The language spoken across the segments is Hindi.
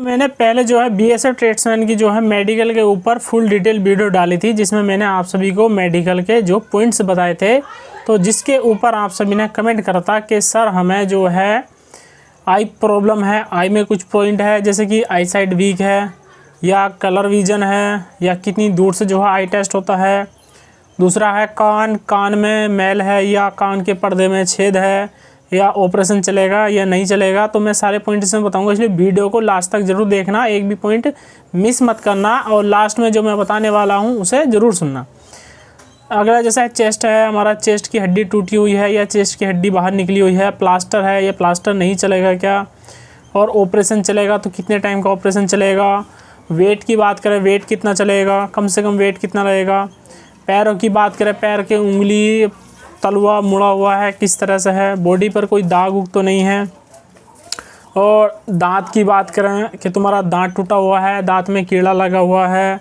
मैंने पहले जो है बीएसएफ ट्रेड्समैन की जो है मेडिकल के ऊपर फुल डिटेल वीडियो डाली थी, जिसमें मैंने आप सभी को मेडिकल के जो पॉइंट्स बताए थे, तो जिसके ऊपर आप सभी ने कमेंट करा था कि सर हमें जो है आई प्रॉब्लम है, आई में कुछ पॉइंट है जैसे कि आई साइड वीक है या कलर विजन है या कितनी दूर से जो है आई टेस्ट होता है। दूसरा है कान में मैल है या कान के पर्दे में छेद है या ऑपरेशन चलेगा या नहीं चलेगा। तो मैं सारे पॉइंट इसमें बताऊंगा, इसलिए वीडियो को लास्ट तक ज़रूर देखना, एक भी पॉइंट मिस मत करना और लास्ट में जो मैं बताने वाला हूं उसे ज़रूर सुनना। अगला जैसा चेस्ट है, हमारा चेस्ट की हड्डी टूटी हुई है या चेस्ट की हड्डी बाहर निकली हुई है, प्लास्टर है या प्लास्टर नहीं चलेगा क्या, और ऑपरेशन चलेगा तो कितने टाइम का ऑपरेशन चलेगा। वेट की बात करें, वेट कितना चलेगा, कम से कम वेट कितना रहेगा। पैरों की बात करें, पैर के उंगली तलवा मुड़ा हुआ है किस तरह से है, बॉडी पर कोई दाग उग तो नहीं है। और दांत की बात करें कि तुम्हारा दांत टूटा हुआ है, दांत में कीड़ा लगा हुआ है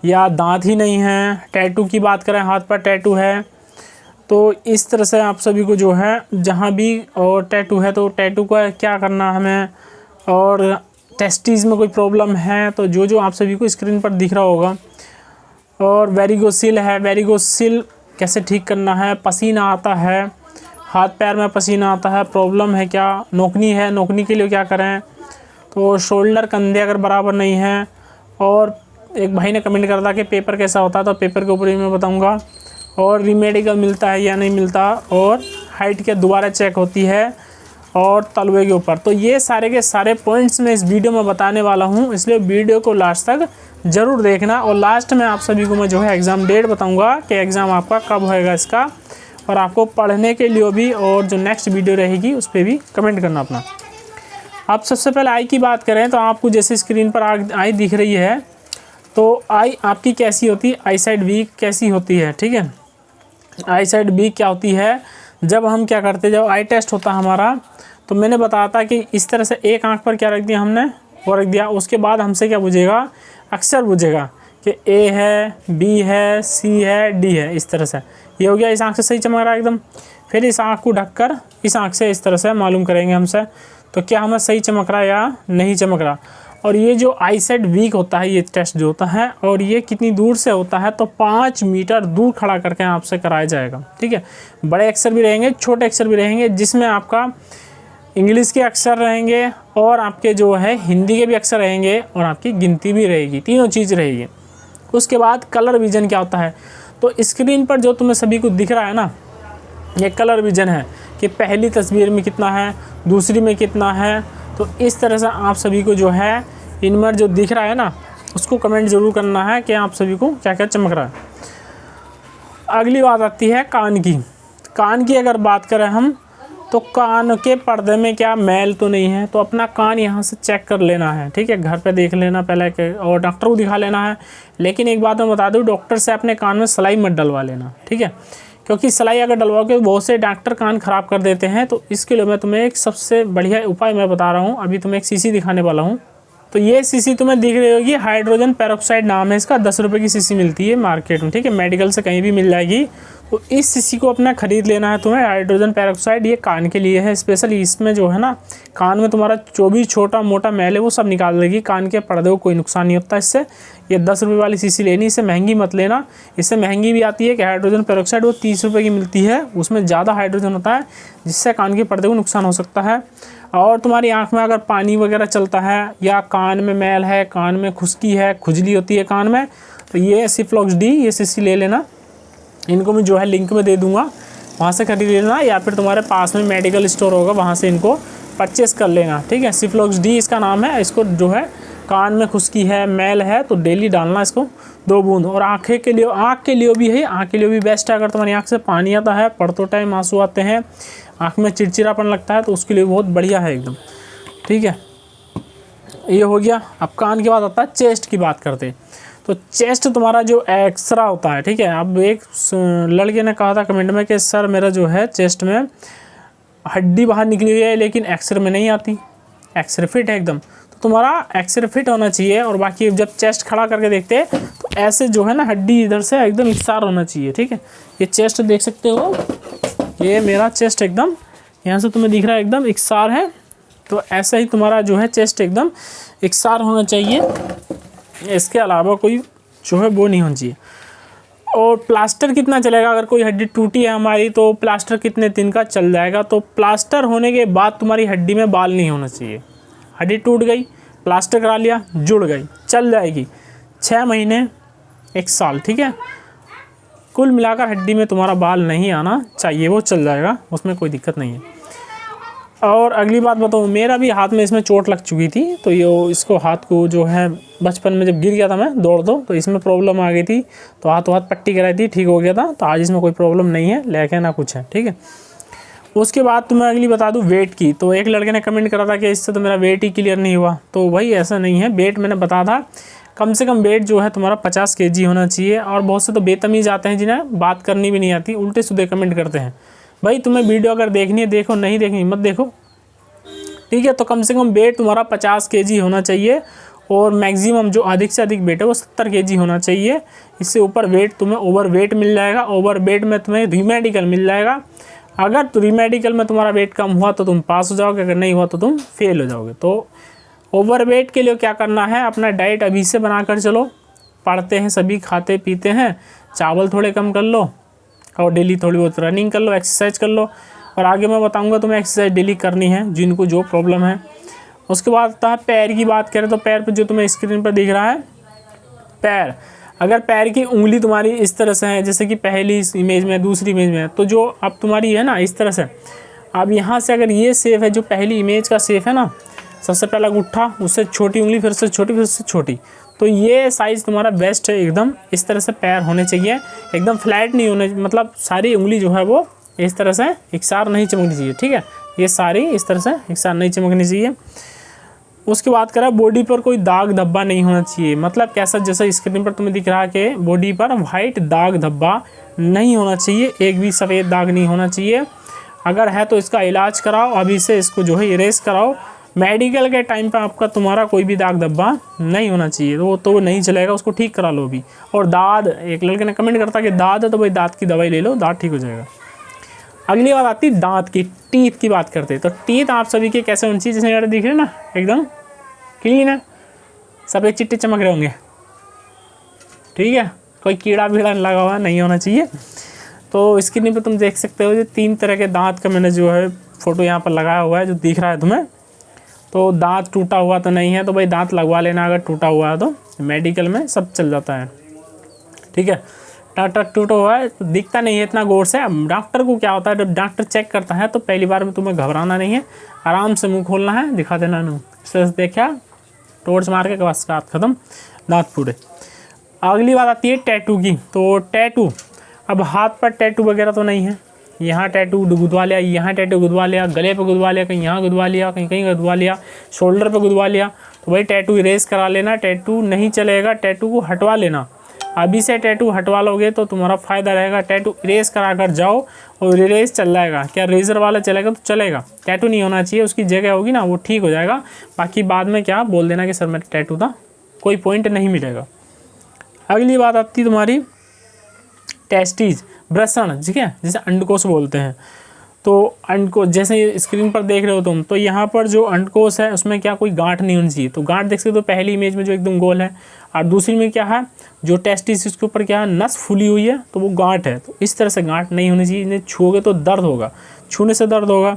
या दांत ही नहीं है। टैटू की बात करें, हाथ पर टैटू है। तो इस तरह से आप सभी को जो है जहाँ भी और टैटू है तो टैटू का क्या करना हमें, और टेस्टीज में कोई प्रॉब्लम है तो जो आप सभी को स्क्रीन पर दिख रहा होगा। और वेरिगोसिल है, वेरिगोसिल कैसे ठीक करना है। पसीना आता है, हाथ पैर में पसीना आता है, प्रॉब्लम है क्या। नोकनी है, नोकनी के लिए क्या करें। तो शोल्डर कंधे अगर बराबर नहीं है। और एक भाई ने कमेंट करा था कि पेपर कैसा होता है, तो पेपर के ऊपर ही मैं बताऊंगा। और रीमेडिकल मिलता है या नहीं मिलता, और हाइट क्या दोबारा चेक होती है, और तलवे के ऊपर। तो ये सारे के सारे पॉइंट्स मैं इस वीडियो में बताने वाला हूँ, इसलिए वीडियो को लास्ट तक ज़रूर देखना। और लास्ट में आप सभी को मैं जो है एग्ज़ाम डेट बताऊँगा कि एग्ज़ाम आपका कब होएगा इसका, और आपको पढ़ने के लिए भी और जो नेक्स्ट वीडियो रहेगी उस पर भी कमेंट करना अपना। अब सबसे पहले आई की बात करें तो आपको जैसे स्क्रीन पर आई दिख रही है, तो आई आपकी कैसी होती है, आई साइड वीक कैसी होती है। ठीक है, आई साइड वीक क्या होती है, जब हम क्या करते हैं, जब आई टेस्ट होता है हमारा, तो मैंने बताया था कि इस तरह से एक आंख पर क्या रख दिया हमने, वो रख दिया। उसके बाद हमसे क्या पूछेगा, अक्षर पूछेगा कि ए है, बी है, सी है, डी है, इस तरह से। ये हो गया, इस आंख से सही चमक रहा है एकदम। फिर इस आंख को ढककर इस आंख से इस तरह से मालूम करेंगे हमसे, तो क्या हमें सही चमक रहा है या नहीं चमक रहा। और ये जो आई साइड वीक होता है, ये टेस्ट जो होता है, और ये कितनी दूर से होता है, तो 5 मीटर दूर खड़ा करके आपसे कराया जाएगा। ठीक है, बड़े अक्षर भी रहेंगे, छोटे अक्षर भी रहेंगे, जिसमें आपका इंग्लिश के अक्षर रहेंगे और आपके जो है हिंदी के भी अक्षर रहेंगे और आपकी गिनती भी रहेगी, तीनों चीज़ रहेगी। उसके बाद कलर विजन क्या होता है, तो स्क्रीन पर जो तुम्हें सभी को दिख रहा है ना, ये कलर विजन है कि पहली तस्वीर में कितना है, दूसरी में कितना है। तो इस तरह से आप सभी को जो है इनमें जो दिख रहा है ना, उसको कमेंट ज़रूर करना है कि आप सभी को क्या क्या चमक रहा है। अगली बात आती है कान की। कान की अगर बात करें हम, तो कान के पर्दे में क्या मैल तो नहीं है, तो अपना कान यहाँ से चेक कर लेना है। ठीक है, घर पे देख लेना पहले के, और डॉक्टर को दिखा लेना है। लेकिन एक बात मैं बता दूँ, डॉक्टर से अपने कान में सिलाई मत डलवा लेना। ठीक है, क्योंकि सिलाई अगर डलवाओगे बहुत से डॉक्टर कान ख़राब कर देते हैं। तो इसके लिए मैं तुम्हें एक सबसे बढ़िया उपाय मैं बता रहा हूँ। अभी तुम्हें एक शीशी दिखाने वाला हूँ। तो ये शीशी तुम्हें दिख रही होगी, हाइड्रोजन पेरोक्साइड नाम है इसका। 10 रुपये की शीशी मिलती है मार्केट में। ठीक है, मेडिकल से कहीं भी मिल जाएगी। तो इस शीशी को अपना ख़रीद लेना है तुम्हें, हाइड्रोजन पेरोक्साइड। ये कान के लिए है स्पेशली। इसमें जो है ना, कान में तुम्हारा जो भी छोटा मोटा मैल है वो सब निकाल देगी। कान के पर्दे को कोई नुकसान नहीं होता इससे। ये 10 रुपये वाली शीशी लेनी, इससे महंगी मत लेना। इससे महंगी भी आती है कि हाइड्रोजन पेरोक्साइड, वो 30 रुपये की मिलती है। उसमें ज़्यादा हाइड्रोजन होता है, जिससे कान के पर्दे को नुकसान हो सकता है। और तुम्हारी आंख में अगर पानी वगैरह चलता है या कान में मैल है, कान में खुश्की है, खुजली होती है कान में, तो ये सिफ्लॉक्स डी ये शीशी ले लेना। इनको मैं जो है लिंक में दे दूंगा, वहाँ से खरीद लेना, या फिर तुम्हारे पास में मेडिकल स्टोर होगा वहाँ से इनको परचेस कर लेना। ठीक है, सिफ्लॉक्स डी इसका नाम है। इसको जो है कान में खुश्की है, मैल है, तो डेली डालना इसको 2 बूंद। और आँख के लिए भी है, आँख के लिए भी बेस्ट है। अगर तुम्हारी आँख से पानी आता है, पढ़ते टाइम आंसू आते हैं, आँख में चिड़चिड़ापन लगता है, तो उसके लिए बहुत बढ़िया है एकदम। ठीक है, ये हो गया। अब कान के बाद आता है चेस्ट की बात करते हैं। तो चेस्ट तुम्हारा जो एक्सरा होता है। ठीक है, अब एक लड़के ने कहा था कमेंट में कि सर मेरा जो है चेस्ट में हड्डी बाहर निकली हुई है लेकिन एक्सरे में नहीं आती, एक्सरे फिट है एकदम। तो तुम्हारा एक्सरे फिट होना चाहिए। और बाकी जब चेस्ट खड़ा करके देखते हैं तो ऐसे जो है ना, हड्डी इधर से एकदम इकसार होना चाहिए। ठीक है, ये चेस्ट देख सकते हो, ये मेरा चेस्ट एकदम यहाँ से तुम्हें दिख रहा है एकदम इकसार है। तो ऐसा ही तुम्हारा जो है चेस्ट एकदम इकसार होना चाहिए, इसके अलावा कोई जो है वो नहीं होना चाहिए। और प्लास्टर कितना चलेगा, अगर कोई हड्डी टूटी है हमारी तो प्लास्टर कितने दिन का चल जाएगा। तो प्लास्टर होने के बाद तुम्हारी हड्डी में बाल नहीं होना चाहिए। हड्डी टूट गई, प्लास्टर करा लिया, जुड़ गई, चल जाएगी 6 महीने 1 साल, ठीक है। कुल मिलाकर हड्डी में तुम्हारा बाल नहीं आना चाहिए, वो चल जाएगा, उसमें कोई दिक्कत नहीं है। और अगली बात बताऊँ, मेरा भी हाथ में इसमें चोट लग चुकी थी, तो ये इसको हाथ को जो है बचपन में जब गिर गया था मैं दौड़ तो इसमें प्रॉब्लम आ गई थी, तो हाथ पट्टी कराई थी, ठीक हो गया था। तो आज इसमें कोई प्रॉब्लम नहीं है, लेके ना कुछ है, ठीक है। उसके बाद तो मैं अगली बता दूं वेट की। तो एक लड़के ने कमेंट करा था कि इससे तो मेरा वेट ही क्लियर नहीं हुआ। तो भाई ऐसा नहीं है, वेट मैंने बताया था, कम से कम वेट जो है तुम्हारा 50 kg होना चाहिए। और बहुत से तो बेतमीज़ आते हैं जिन्हें बात करनी भी नहीं आती, उल्टे सीधे कमेंट करते हैं। भाई तुम्हें वीडियो अगर देखनी है देखो, नहीं देखनी मत देखो, ठीक है। तो कम से कम वेट तुम्हारा 50 kg होना चाहिए, और मैक्सिमम जो अधिक से अधिक वेट है वो 70 kg होना चाहिए। इससे ऊपर वेट तुम्हें ओवर वेट मिल जाएगा। ओवर वेट में तुम्हें रीमेडिकल मिल जाएगा। अगर तो रीमेडिकल में तुम्हारा वेट कम हुआ तो तुम पास हो जाओगे, अगर नहीं हुआ तो तुम फेल हो जाओगे। तो ओवर वेट के लिए क्या करना है, अपना डाइट अभी से बना कर चलो। पढ़ते हैं सभी, खाते पीते हैं, चावल थोड़े कम कर लो, और डेली थोड़ी बहुत रनिंग कर लो, एक्सरसाइज कर लो। और आगे मैं बताऊंगा तुम्हें एक्सरसाइज डेली करनी है जिनको जो प्रॉब्लम है। उसके बाद आता है पैर की बात करें, तो पैर पर जो तुम्हें स्क्रीन पर दिख रहा है पैर, अगर पैर की उंगली तुम्हारी इस तरह से है, जैसे कि पहली इमेज में दूसरी इमेज में, तो जो अब तुम्हारी है ना इस तरह से, अब यहाँ से अगर ये शेप है जो पहली इमेज का शेप है ना, सबसे पहला गुट्ठा, उससे छोटी उंगली, फिर से छोटी, फिर से छोटी, तो ये साइज़ तुम्हारा बेस्ट है। एकदम इस तरह से पैर होने चाहिए, एकदम फ्लैट नहीं होने, मतलब सारी उंगली जो है वो इस तरह से एकसार नहीं चमकनी चाहिए, ठीक है। ये सारी इस तरह से एकसार नहीं चमकनी चाहिए। उसके बाद करें बॉडी पर कोई दाग धब्बा नहीं होना चाहिए। मतलब कैसा, जैसा स्क्रीन पर तुम्हें दिख रहा है कि बॉडी पर वाइट दाग धब्बा नहीं होना चाहिए, एक भी सफ़ेद दाग नहीं होना चाहिए। अगर है तो इसका इलाज कराओ, अभी से इसको जो है इरेज कराओ। मेडिकल के टाइम पर आपका तुम्हारा कोई भी दाग धब्बा नहीं होना चाहिए, तो वो नहीं चलेगा, उसको ठीक करा लो अभी। और दाद, एक लड़के ने कमेंट करता कि दाद है तो भाई दांत की दवाई ले लो, दांत ठीक हो जाएगा। अगली बात आती है दांत की, टीथ की बात करते हैं। तो टीथ आप सभी के कैसे होनी चाहिए, जैसे दिख रहे हैं ना एकदम क्लीन है, सफ़ेद चिट्टे चमक रहे होंगे, ठीक है, कोई कीड़ा बीड़ा लगा हुआ नहीं होना चाहिए। तो स्क्रीन पे तुम देख सकते हो ये 3 तरह के दांत का मैंने जो है फ़ोटो यहाँ पर लगाया हुआ है, जो दिख रहा है तुम्हें। तो दांत टूटा हुआ तो नहीं है, तो भाई दांत लगवा लेना अगर टूटा हुआ है तो, मेडिकल में सब चल जाता है, ठीक है। टूटा हुआ है तो दिखता नहीं है इतना गौर से। डॉक्टर को क्या होता है, जब डॉक्टर चेक करता है तो पहली बार में तुम्हें घबराना नहीं है, आराम से मुंह खोलना है, दिखा देना नू, इस तरह से देखा, टॉर्च मार के बस बात खत्म, दांत पूरे। अगली बात आती है टैटू की। तो टैटू, अब हाथ पर टैटू वगैरह तो नहीं है, यहाँ टैटू गुदवा लिया, यहाँ टैटू गुदवा लिया, गले पे गुदवा लिया, कहीं यहाँ गुदवा लिया, कहीं कहीं गुदवा लिया, शोल्डर पे गुदवा लिया, तो भाई टैटू इरेज करा लेना। टैटू नहीं चलेगा, टैटू को हटवा लेना। अभी से टैटू हटवा लोगे तो तुम्हारा फ़ायदा रहेगा। टैटू इरेज करा कर जाओ, और इरेज चल जाएगा, क्या रेजर वाला चलेगा तो चलेगा, टैटू नहीं होना चाहिए, उसकी जगह होगी ना वो ठीक हो जाएगा। बाकी बाद में क्या बोल देना कि सर मेरा टैटू था, कोई पॉइंट नहीं मिलेगा। अगली बात आती तुम्हारी टेस्टीज, ब्रसण, ठीक है, जिसे अंडकोश बोलते हैं। तो अंडकोश जैसे स्क्रीन पर देख रहे हो तुम, तो यहाँ पर जो अंडकोश है उसमें क्या कोई गांठ नहीं होनी चाहिए। तो गांठ देख सकते हो पहली इमेज में जो एकदम गोल है, और दूसरी में क्या है, जो टेस्टिस उसके ऊपर क्या है, नस फूली हुई है, तो वो गांठ है। तो इस तरह से गांठ नहीं होनी चाहिए, इन्हें छूओगे तो दर्द होगा, छूने से दर्द होगा।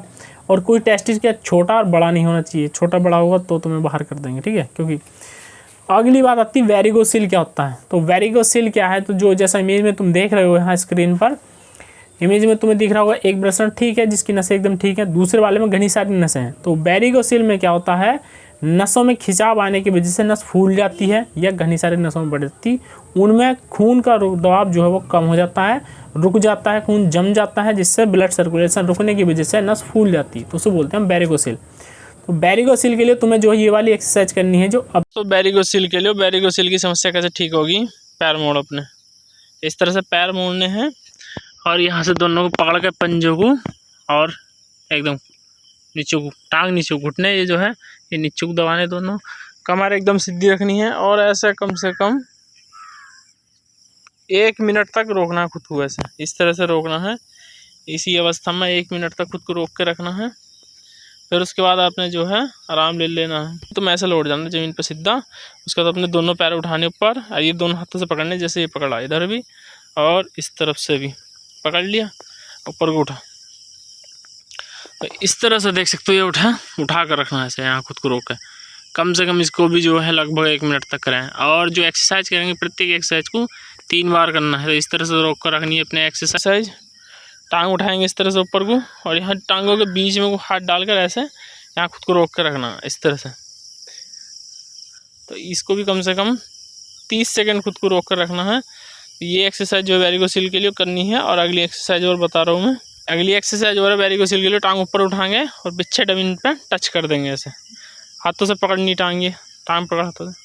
और कोई टेस्टिस क्या छोटा और बड़ा नहीं होना चाहिए, छोटा बड़ा होगा तो तुम्हें बाहर कर देंगे, ठीक है। क्योंकि अगली बात आती है वेरिगोसिल क्या होता है। तो वेरिगोसिल क्या है, तो जो जैसा इमेज में तुम देख रहे हो यहाँ स्क्रीन पर, इमेज में तुम्हें दिख रहा होगा एक ब्रसण ठीक है जिसकी नसें एकदम ठीक है, दूसरे वाले में घनी सारी नसें हैं। तो वेरिगोसिल में क्या होता है, नसों में खिंचाव आने की वजह से नस फूल जाती है या घनी सारी नसों में बढ़ जाती, उनमें खून का दबाव जो है वो कम हो जाता है, रुक जाता है, खून जम जाता है, जिससे ब्लड सर्कुलेशन रुकने की वजह से नस फूल जाती है, तो उसे बोलते हैं वेरिगोसिल। तो वेरिगोसिल के लिए तुम्हें जो है ये वाली एक्सरसाइज करनी है जो अब, तो वेरिगोसिल के लिए, वेरिगोसिल की समस्या कैसे ठीक होगी, पैर मोड़ अपने, इस तरह से पैर मोड़ने हैं, और यहाँ से दोनों को पकड़ के पंजों को, और एकदम नीचे को टांग, नीचे को घुटने, ये जो है ये नीचे को दबाने, दोनों कमर एकदम सीधी रखनी है, और ऐसा कम से कम 1 मिनट तक रोकना है खुद को, ऐसे इस तरह से रोकना है, इसी अवस्था में 1 मिनट तक खुद को रोक के रखना है। फिर उसके बाद आपने जो है आराम ले लेना है। तो ऐसे लौट जाना ज़मीन पर सीधा। उसके बाद अपने दोनों पैर उठाने ऊपर और ये दोनों हाथों से पकड़ने, जैसे ये पकड़ा इधर भी और इस तरफ से भी पकड़ लिया, ऊपर को उठा। तो इस तरह से देख सकते हो, ये उठा कर रखना है ऐसे, यहाँ खुद को रोक कर। कम से कम इसको भी जो है लगभग 1 मिनट तक करें। और जो एक्सरसाइज करेंगे प्रत्येक एक्सरसाइज को 3 बार करना है। तो इस तरह से रोक कर रखनी है अपने एक्सरसाइज। टांग उठाएंगे इस तरह से ऊपर को और यहाँ टांगों के बीच में हाथ डालकर ऐसे यहाँ खुद को रोक कर रखना इस तरह से। तो इसको भी कम से कम 30 सेकंड खुद को रोक कर रखना है। ये एक्सरसाइज जो है वैरिकोसिल के लिए करनी है। और अगली एक्सरसाइज और बता रहा हूँ मैं। अगली एक्सरसाइज और है वैरिकोसिल के लिए, टांग ऊपर उठाएंगे और पीछे जमीन पे टच कर देंगे ऐसे। हाथों से पकड़नी टांग, ये टांग पकड़, हाथों से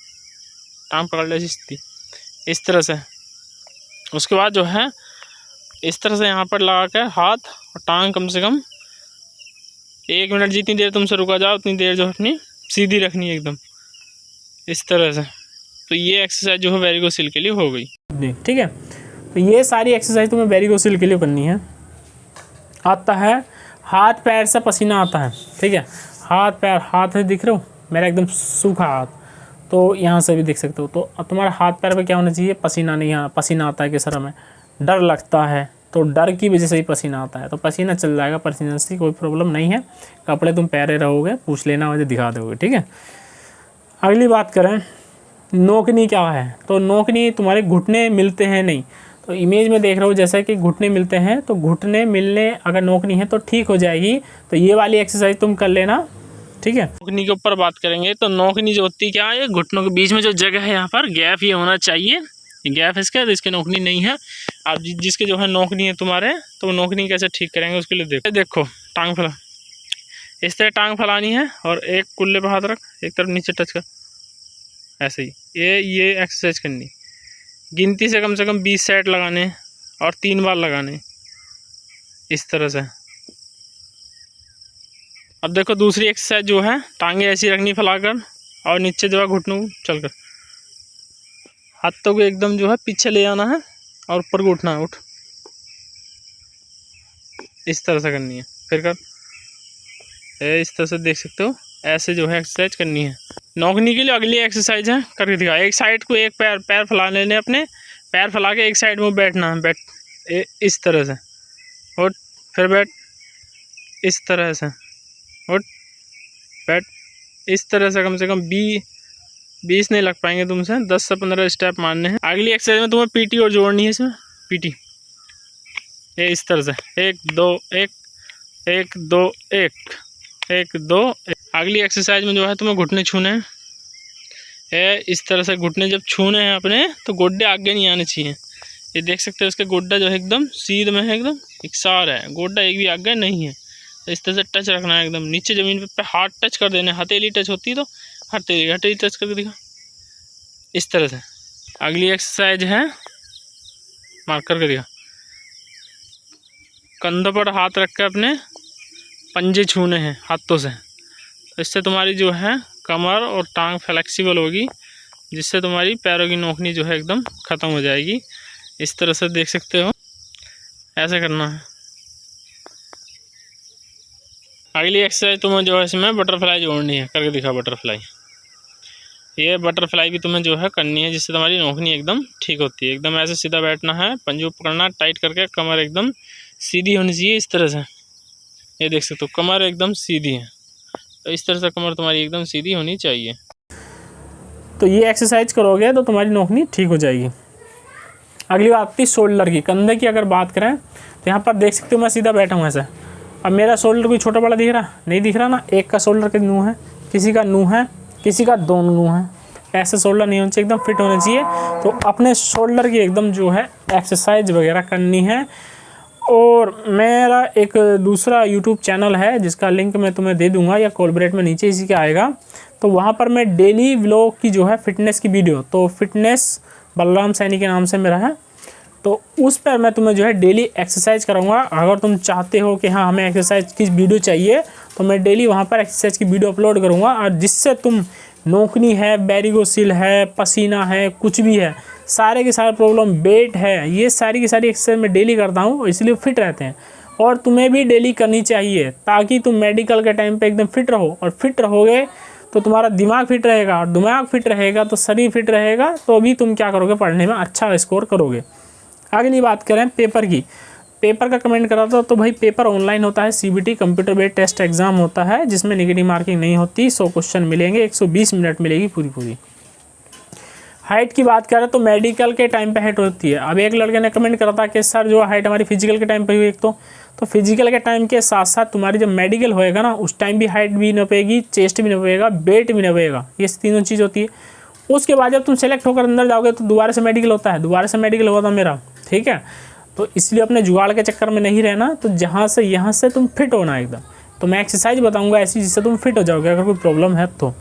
टांग पकड़ ले इस तरह से। उसके बाद जो है इस तरह से यहाँ पर लगा कर हाथ और टांग कम से कम 1 मिनट, जितनी देर तुमसे रुका जाओ उतनी देर जो अपनी सीधी रखनी है एकदम इस तरह से। तो ये एक्सरसाइज जो है वैरिकोसिल के लिए हो गई। ठीक है, तो ये सारी एक्सरसाइज तुम्हें वैरिकोसिल के लिए करनी है। आता है हाथ पैर से पसीना आता है, ठीक है, हाथ पैर, हाथ से दिख रहे हो मेरा एकदम सूखा हाथ, तो यहाँ से भी देख सकते हो। तो अब तुम्हारे हाथ पैर पे क्या होना चाहिए, पसीना नहीं, यहाँ पसीना आता है किस तरह में, डर लगता है तो डर की वजह से ही पसीना आता है। तो पसीना चल जाएगा, पसीने से कोई प्रॉब्लम नहीं है। कपड़े तुम पहरे रहोगे, पूछ लेना, मुझे दिखा दोगे, ठीक है। अगली बात करें, नोकनी क्या है। तो नोकनी तुम्हारे घुटने मिलते हैं नहीं, तो इमेज में देख रहे हो जैसा कि घुटने मिलते हैं, तो घुटने मिलने अगर नोकनी है तो ठीक हो जाएगी। तो ये वाली एक्सरसाइज तुम कर लेना, ठीक है। नोकनी के ऊपर बात करेंगे तो नोकनी जो होती है क्या है, घुटनों के बीच में जो जगह है यहाँ पर गैप ये होना चाहिए, गैप इसका, तो इसके नोकनी नहीं है। आप जिसके जो है नोकनी है तुम्हारे, तो वो नोकनी कैसे ठीक करेंगे उसके लिए देखो टांग फैला, इस तरह टांग फैलानी है और एक कुल्ले पर हाथ रख, एक तरफ नीचे टच कर, ऐसे ही ये एक्सरसाइज करनी। गिनती से कम 20 सेट लगाने और 3 बार लगाने इस तरह से। अब देखो दूसरी एक्सरसाइज जो है, टांगे ऐसी रखनी फैलाकर और नीचे जो है घुटनों चलकर, हाथों को एकदम जो है पीछे ले जाना है और ऊपर को उठना है, उठ इस तरह से करनी है। फिर कर इस तरह से देख सकते हो, ऐसे जो है एक्सरसाइज करनी है। नौकनी के लिए अगली एक्सरसाइज है, करके दिखा। एक साइड को एक पैर फैला लेने, अपने पैर फैला के एक साइड में बैठना है, इस तरह से, उठ फिर बैठ इस तरह से, उठ बैठ इस तरह से। कम से कम 20 नहीं लग पाएंगे तुमसे, 10 से 15 स्टेप मारने हैं। अगली एक्सरसाइज में तुम्हें पीटी और जोड़नी है, इसमें पीटी ये इस तरह से 1 2 1 1 2 1 1 2 1। अगली एक्सरसाइज में जो है तुम्हें घुटने छूने हैं, इस तरह से। घुटने जब छूने हैं अपने, तो गोड्डे आगे नहीं आने चाहिए। ये देख सकते हो, इसका गोड्डा जो है एकदम सीध में है, एकदम इकसार है, गोड्डा एक भी आगे नहीं है। तो इस तरह से टच रखना है एकदम नीचे ज़मीन पे हाथ टच कर देने, हथेली टच होती है तो हथेली टच करके दिखा इस तरह से। अगली एक्सरसाइज है, मार्क करके दिखा, कंधों पर हाथ रख कर अपने पंजे छूने हैं हाथों से। तो इससे तुम्हारी जो है कमर और टांग फ्लेक्सिबल होगी, जिससे तुम्हारी पैरों की नोकनी जो है एकदम ख़त्म हो जाएगी। इस तरह से देख सकते हो, ऐसे करना है। अगली एक्सरसाइज तुम्हें जो है इसमें बटरफ्लाई जोड़नी है, करके दिखा बटरफ्लाई। ये बटरफ्लाई भी तुम्हें जो है करनी है, जिससे तुम्हारी नोकनी एकदम ठीक होती है। एकदम ऐसे सीधा बैठना है, पंजों पकड़ना टाइट करके, कमर एकदम सीधी होनी चाहिए इस तरह से। ये देख सकते हो कमर एकदम सीधी है, तो इस तरह से कमर तुम्हारी एकदम सीधी होनी चाहिए। तो ये एक्सरसाइज करोगे तो तुम्हारी नोकनी ठीक हो जाएगी। अगली बात आती है शोल्डर की। कंधे की अगर बात करें तो यहाँ पर देख सकते हो मैं सीधा बैठा हूँ ऐसे। अब मेरा शोल्डर कोई छोटा बड़ा दिख रहा नहीं, दिख रहा ना। एक का शोल्डर के नू है, किसी का नू है, किसी का दोनों नू है। ऐसे शोल्डर नहीं होना चाहिए, एकदम फिट होना चाहिए। तो अपने शोल्डर की एकदम जो है एक्सरसाइज वगैरह करनी है। और मेरा एक दूसरा यूट्यूब चैनल है जिसका लिंक मैं तुम्हें दे दूंगा या कोलब्रेट में नीचे इसी के आएगा। तो वहाँ पर मैं डेली व्लॉग की जो है फिटनेस की वीडियो, तो फिटनेस बलराम सैनी के नाम से मेरा है, तो उस पर मैं तुम्हें जो है डेली एक्सरसाइज कराऊंगा। अगर तुम चाहते हो कि हाँ हमें एक्सरसाइज की वीडियो चाहिए, तो मैं डेली वहाँ पर एक्सरसाइज की वीडियो अपलोड करूँगा। और जिससे तुम नोकनी है, वेरिकोसिल है, पसीना है, कुछ भी है, सारे के सारे प्रॉब्लम, वेट है, ये सारी की सारी एक्सरसाइज मैं डेली करता हूँ, इसलिए फिट रहते हैं। और तुम्हें भी डेली करनी चाहिए, ताकि तुम मेडिकल के टाइम पे एकदम फिट रहो। और फिट रहोगे तो तुम्हारा दिमाग फिट रहेगा, और दिमाग फिट रहेगा तो शरीर फिट रहेगा, तो भी तुम क्या करोगे, पढ़ने में अच्छा स्कोर करोगे। अगली बात करें पेपर की। पेपर का कमेंट करा था, तो भाई पेपर ऑनलाइन होता है, CBT computer based test exam होता है, जिसमें नेगेटिव मार्किंग नहीं होती। 100 क्वेश्चन मिलेंगे, 120 मिनट मिलेगी पूरी। हाइट की बात करें तो मेडिकल के टाइम पे हाइट होती है। अब एक लड़के ने कमेंट करा था कि सर जो हाइट हमारी फिजिकल के टाइम पे हुई, एक तो फिजिकल के टाइम के साथ साथ तुम्हारी जब मेडिकल होएगा ना, उस टाइम भी हाइट भी नपेगी, चेस्ट भी नपेगा, वेट भी नपेगा, ये तीनों चीज़ होती है। उसके बाद जब तुम सेलेक्ट होकर अंदर जाओगे तो दोबारा से मेडिकल होता है, दोबारा से मेडिकल हुआ था मेरा, ठीक है। तो इसलिए अपने जुगाड़ के चक्कर में नहीं रहना, तो जहाँ से यहाँ से तुम फिट होना एकदम। तो मैं एक्सरसाइज बताऊँगा ऐसी जिससे तुम फिट हो जाओगे अगर कोई प्रॉब्लम है तो।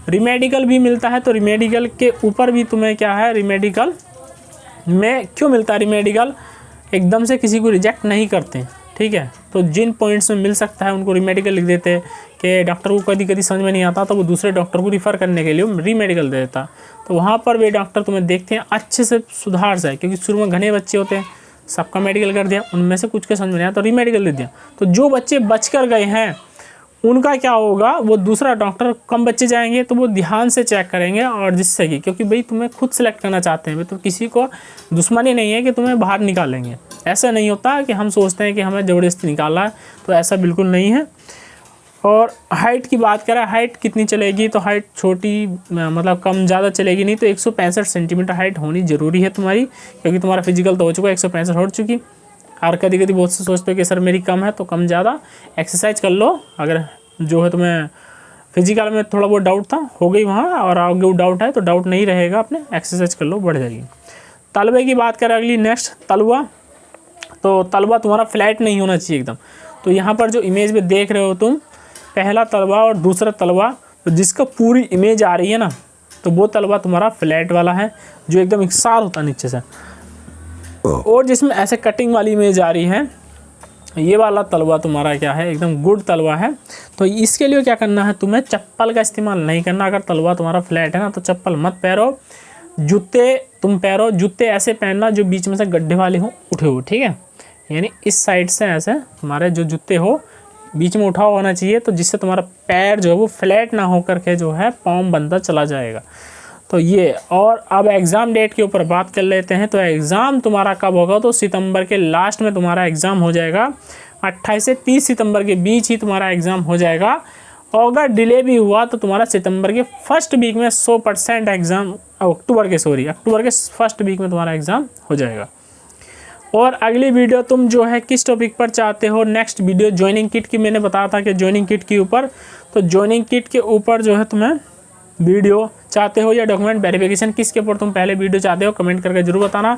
रीमेडिकल भी मिलता है, तो रीमेडिकल के ऊपर भी तुम्हें क्या है, रीमेडिकल में क्यों मिलता है, रीमेडिकल एकदम से किसी को रिजेक्ट नहीं करते, ठीक है। तो जिन पॉइंट्स में मिल सकता है उनको रीमेडिकल लिख देते हैं कि डॉक्टर को कभी समझ में नहीं आता, तो वो दूसरे डॉक्टर को रिफ़र करने के लिए रीमेडिकल दे देता। तो वहाँ पर वे डॉक्टर तुम्हें देखते हैं अच्छे से सुधार जाए, क्योंकि शुरू में घने बच्चे होते हैं, सबका मेडिकल कर दिया, उनमें से कुछ के समझ में नहीं आया तो रीमेडिकल दे दिया। तो जो बच्चे बच कर गए हैं उनका क्या होगा, वो दूसरा डॉक्टर, कम बच्चे जाएंगे तो वो ध्यान से चेक करेंगे, और जिससे कि क्योंकि भाई तुम्हें खुद सेलेक्ट करना चाहते हैं, भाई तो किसी को दुश्मनी नहीं है कि तुम्हें बाहर निकालेंगे। ऐसा नहीं होता कि हम सोचते हैं कि हमें ज़बरदस्ती निकाला है, तो ऐसा बिल्कुल नहीं है। और हाइट की बात करें, हाइट कितनी चलेगी, तो हाइट छोटी मतलब कम ज़्यादा चलेगी नहीं, तो 165 सेंटीमीटर हाइट होनी ज़रूरी है तुम्हारी, क्योंकि तुम्हारा फिजिकल तो हो चुका है, 165 हो चुकी। और कभी बहुत से सोचते हो कि सर मेरी कम है, तो कम ज़्यादा एक्सरसाइज कर लो। अगर जो है तुम्हें फिजिकल में थोड़ा बहुत डाउट था, हो गई वहाँ, और आगे वो डाउट है तो डाउट नहीं रहेगा, अपने एक्सरसाइज कर लो, बढ़ जाएगी। तलवे की बात करें अगली, नेक्स्ट तलवा। तो तलवा तुम्हारा फ्लैट नहीं होना चाहिए एकदम। तो यहाँ पर जो इमेज में देख रहे हो तुम, पहला तलवा और दूसरा तलवा, तो जिसका पूरी इमेज आ रही है ना, तो वो तलवा तुम्हारा फ्लैट वाला है, जो एकदम इकसार होता है नीचे से। और जिसमें ऐसे कटिंग वाली इमेज आ रही है, ये वाला तलवा तुम्हारा क्या है, एकदम गुड तलवा है। तो इसके लिए क्या करना है, तुम्हें चप्पल का इस्तेमाल नहीं करना। अगर तलवा तुम्हारा फ्लैट है ना, तो चप्पल मत पहनो, जूते तुम पहनो। जूते ऐसे पहनना जो बीच में से गड्ढे वाले हो, उठे हो, ठीक है। यानी इस साइड से ऐसे तुम्हारे जो जूते हो बीच में उठा होना चाहिए, तो जिससे तुम्हारा पैर जो है वो फ्लैट ना होकर के जो है पाँव बनता चला जाएगा। तो ये, और अब एग्ज़ाम डेट के ऊपर बात कर लेते हैं। तो एग्ज़ाम तुम्हारा कब होगा, तो सितंबर के लास्ट में तुम्हारा एग्ज़ाम हो जाएगा। 28 से 30 सितंबर के बीच ही तुम्हारा एग्ज़ाम हो जाएगा। और अगर डिले भी हुआ तो तुम्हारा सितंबर के फर्स्ट वीक में 100% एग्ज़ाम, अक्टूबर के फर्स्ट वीक में तुम्हारा एग्ज़ाम हो जाएगा। और अगली वीडियो तुम जो है किस टॉपिक पर चाहते हो, नेक्स्ट वीडियो ज्वाइनिंग किट की, मैंने बताया था कि ज्वाइनिंग किट के ऊपर, तो ज्वाइनिंग किट के ऊपर जो है तुम्हें वीडियो चाहते हो, या डॉक्यूमेंट वेरिफिकेशन, किसके ऊपर तुम पहले वीडियो चाहते हो, कमेंट करके जरूर बताना।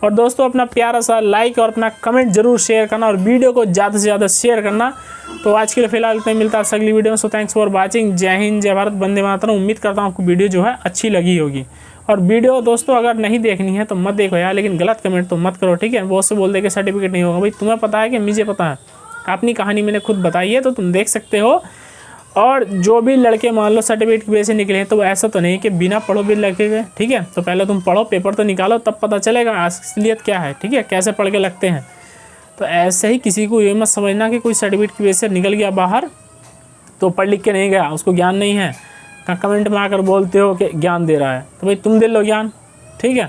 और दोस्तों अपना प्यारा सा लाइक और अपना कमेंट जरूर शेयर करना, और वीडियो को ज़्यादा से ज़्यादा शेयर करना। तो आज के लिए फिलहाल इतना ही, मिलता है अगली वीडियो में। So thanks for watching. जय हिंद, जय भारत, वंदे मातरम। उम्मीद करता हूँ आपको वीडियो जो है अच्छी लगी होगी। और वीडियो दोस्तों अगर नहीं देखनी है तो मत देखो यार, लेकिन गलत कमेंट तो मत करो, ठीक है। बहुत से बोल दे कि सर्टिफिकेट नहीं होगा, भाई तुम्हें पता है कि मुझे पता है, अपनी कहानी मैंने खुद बताई है, तो तुम देख सकते हो। और जो भी लड़के मान लो सर्टिफिकेट की वजह से निकले हैं, तो ऐसा तो नहीं कि बिना पढ़ो भी लगे गए, ठीक है। तो पहले तुम पढ़ो, पेपर तो निकालो, तब पता चलेगा असलियत क्या है, ठीक है, कैसे पढ़ के लगते हैं। तो ऐसे ही किसी को ये मत समझना कि कोई सर्टिफिकेट की वजह से निकल गया बाहर तो पढ़ लिख के नहीं गया, उसको ज्ञान नहीं है। कमेंट में आकर बोलते हो कि ज्ञान दे रहा है, तो भाई तुम दे लो ज्ञान, ठीक है।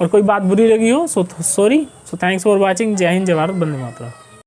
और कोई बात बुरी लगी हो so sorry. So thanks for watching. जय हिंद, जय भारत, वंदे मातरम।